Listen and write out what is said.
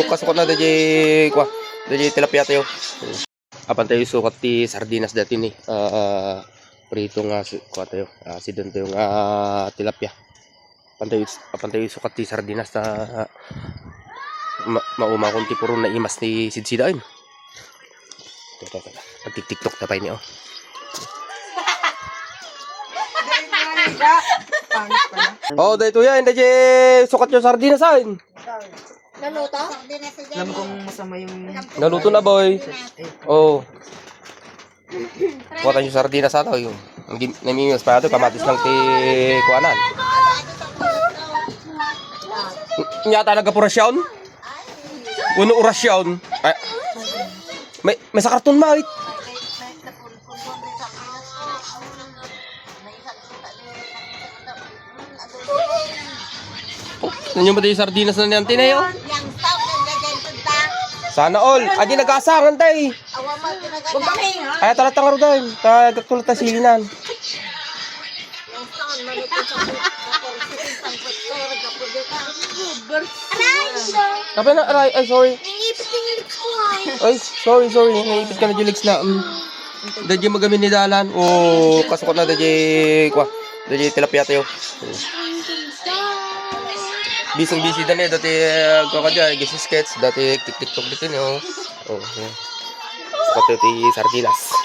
kasukot na dadi kwa. Dadi tilapia tayo. Apan tayo sukat ti sardinas dati ni. Prito nga kwa tayo. Sidon tayo nga tilapia. Apan tayo sukat ti sardinas ta mauma kon ti puro na imas ni sidsidain. Nagtik-tiktok na pa ini oh. Oh, dito yan, dito sukat yung sardinas ain. Naluto? Alam kong masama yung... Naluto na boy. Oh. Kuha tayo sardinas ato yung namimiwas pa ito, kamatis lang ti kuanan. Nyata nagapurasyon? Uno orasyon. Ay, may sa karton mait. Nanyo ba tayo sardinas na niyan tinayo? Sana all. Adi nag-aasangan tayo. Ay, talatang aro tayo. Tagakulat tayo silinan. Kapag na, aray, ay, sorry. Ay, sorry. Naipit ka na juligs na. Dadya magamin ni Dalan. O, kasukot na dadya, kwa. Dadya tilapia tayo. Busy dan eh, dati gua ka dyan, sketch, dati tik-tiktok dito niyo. Oh, yeah. Sukat ito sardinas.